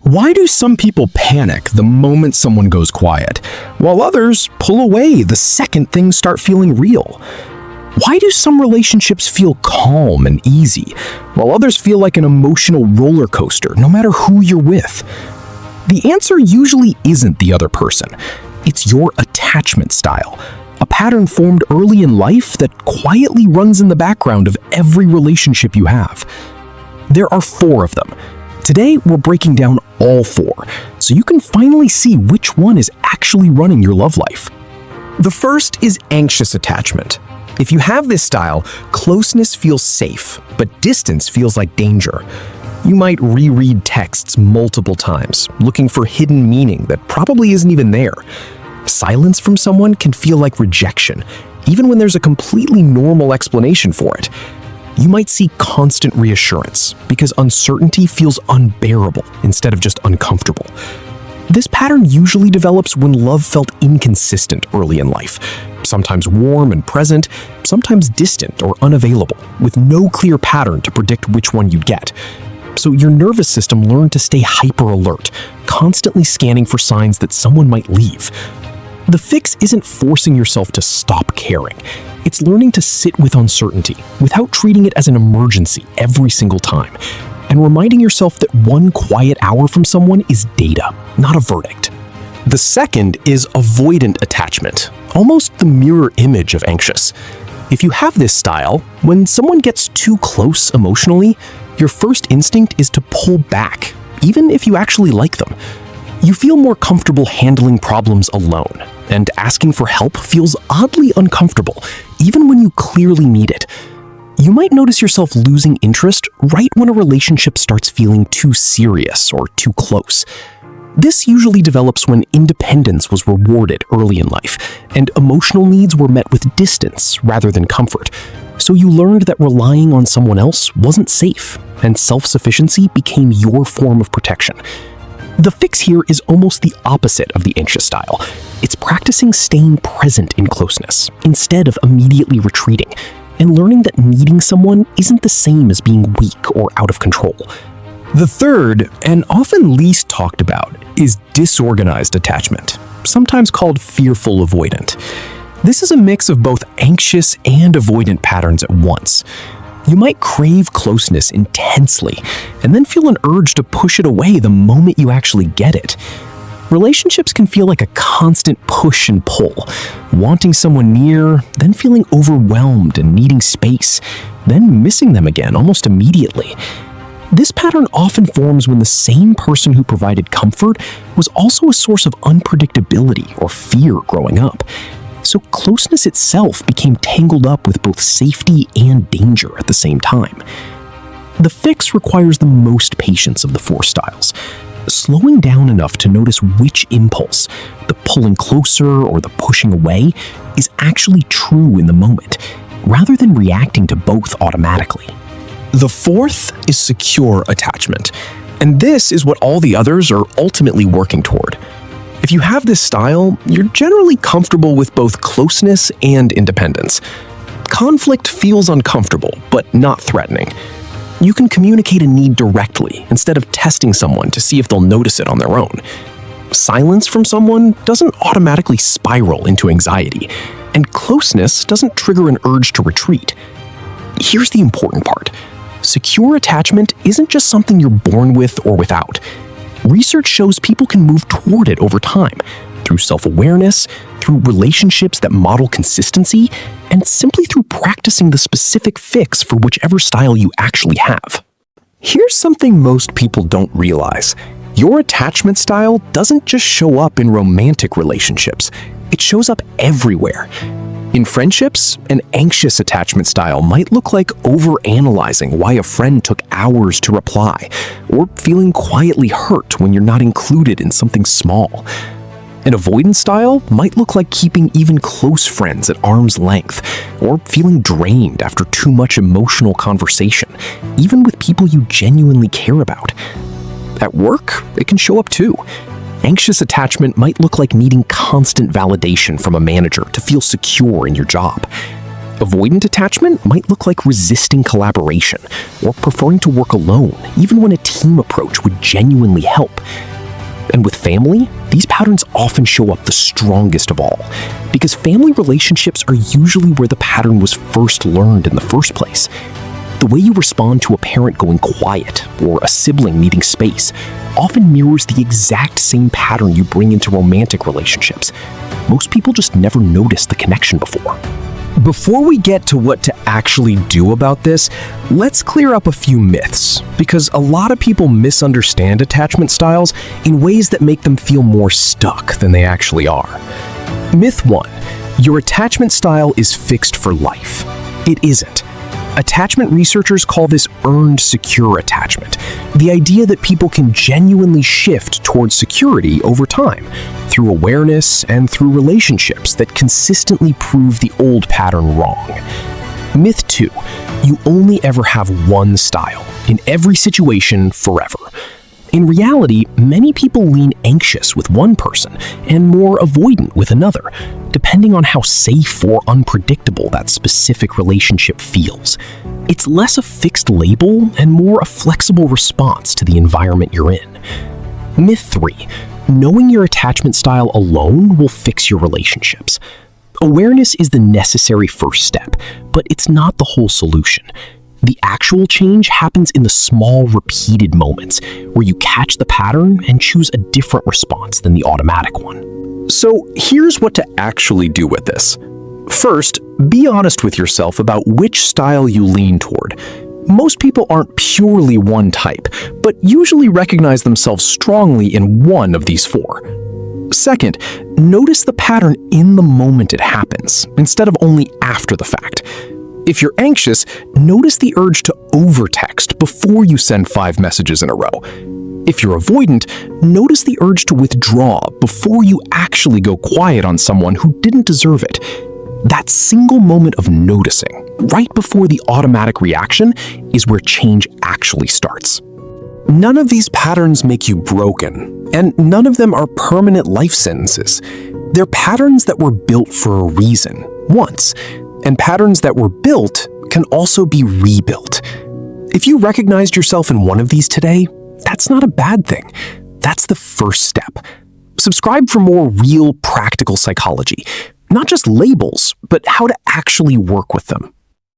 Why do some people panic the moment someone goes quiet, while others pull away the second things start feeling real? Why do some relationships feel calm and easy, while others feel like an emotional roller coaster, no matter who you're with? The answer usually isn't the other person. It's your attachment style, a pattern formed early in life that quietly runs in the background of every relationship you have. There are 4 of them. Today, we're breaking down all 4, so you can finally see which one is actually running your love life. The first is anxious attachment. If you have this style, closeness feels safe, but distance feels like danger. You might reread texts multiple times, looking for hidden meaning that probably isn't even there. Silence from someone can feel like rejection, even when there's a completely normal explanation for it. You might seek constant reassurance because uncertainty feels unbearable instead of just uncomfortable. This pattern usually develops when love felt inconsistent early in life, sometimes warm and present, sometimes distant or unavailable, with no clear pattern to predict which one you'd get. So your nervous system learned to stay hyper alert, constantly scanning for signs that someone might leave. The fix isn't forcing yourself to stop caring. It's learning to sit with uncertainty without treating it as an emergency every single time, and reminding yourself that one quiet hour from someone is data, not a verdict. The second is avoidant attachment, almost the mirror image of anxious. If you have this style, when someone gets too close emotionally, your first instinct is to pull back, even if you actually like them. You feel more comfortable handling problems alone, and asking for help feels oddly uncomfortable, even when you clearly need it. You might notice yourself losing interest right when a relationship starts feeling too serious or too close. This usually develops when independence was rewarded early in life, and emotional needs were met with distance rather than comfort. So you learned that relying on someone else wasn't safe, and self-sufficiency became your form of protection. The fix here is almost the opposite of the anxious style. It's practicing staying present in closeness instead of immediately retreating, and learning that needing someone isn't the same as being weak or out of control. The third, and often least talked about, is disorganized attachment, sometimes called fearful avoidant. This is a mix of both anxious and avoidant patterns at once. You might crave closeness intensely, and then feel an urge to push it away the moment you actually get it. Relationships can feel like a constant push and pull, wanting someone near, then feeling overwhelmed and needing space, then missing them again almost immediately. This pattern often forms when the same person who provided comfort was also a source of unpredictability or fear growing up. So closeness itself became tangled up with both safety and danger at the same time. The fix requires the most patience of the 4 styles. Slowing down enough to notice which impulse, the pulling closer or the pushing away, is actually true in the moment, rather than reacting to both automatically. The 4th is secure attachment, and this is what all the others are ultimately working toward. If you have this style, you're generally comfortable with both closeness and independence. Conflict feels uncomfortable, but not threatening. You can communicate a need directly instead of testing someone to see if they'll notice it on their own. Silence from someone doesn't automatically spiral into anxiety, and closeness doesn't trigger an urge to retreat. Here's the important part. Secure attachment isn't just something you're born with or without. Research shows people can move toward it over time, through self-awareness, through relationships that model consistency, and simply through practicing the specific fix for whichever style you actually have. Here's something most people don't realize. Your attachment style doesn't just show up in romantic relationships. It shows up everywhere. In friendships, an anxious attachment style might look like overanalyzing why a friend took hours to reply, or feeling quietly hurt when you're not included in something small. An avoidant style might look like keeping even close friends at arm's length, or feeling drained after too much emotional conversation, even with people you genuinely care about. At work, it can show up too. Anxious attachment might look like needing constant validation from a manager to feel secure in your job. Avoidant attachment might look like resisting collaboration or preferring to work alone, even when a team approach would genuinely help. And with family, these patterns often show up the strongest of all, because family relationships are usually where the pattern was first learned in the first place. The way you respond to a parent going quiet or a sibling needing space often mirrors the exact same pattern you bring into romantic relationships. Most people just never noticed the connection before. Before we get to what to actually do about this, let's clear up a few myths, because a lot of people misunderstand attachment styles in ways that make them feel more stuck than they actually are. Myth 1. Your attachment style is fixed for life. It isn't. Attachment researchers call this earned secure attachment, the idea that people can genuinely shift towards security over time, through awareness and through relationships that consistently prove the old pattern wrong. Myth 2. You only ever have one style, in every situation, forever. In reality, many people lean anxious with one person and more avoidant with another, depending on how safe or unpredictable that specific relationship feels. It's less a fixed label and more a flexible response to the environment you're in. Myth 3. Knowing your attachment style alone will fix your relationships. Awareness is the necessary first step, but it's not the whole solution. The actual change happens in the small, repeated moments where you catch the pattern and choose a different response than the automatic one. So here's what to actually do with this. First, be honest with yourself about which style you lean toward. Most people aren't purely one type, but usually recognize themselves strongly in one of these four. Second, notice the pattern in the moment it happens, instead of only after the fact. If you're anxious, notice the urge to overtext before you send 5 messages in a row. If you're avoidant, notice the urge to withdraw before you actually go quiet on someone who didn't deserve it. That single moment of noticing, right before the automatic reaction, is where change actually starts. None of these patterns make you broken, and none of them are permanent life sentences. They're patterns that were built for a reason, once, and patterns that were built can also be rebuilt. If you recognized yourself in one of these today, that's not a bad thing. That's the first step. Subscribe for more real, practical psychology. Not just labels, but how to actually work with them.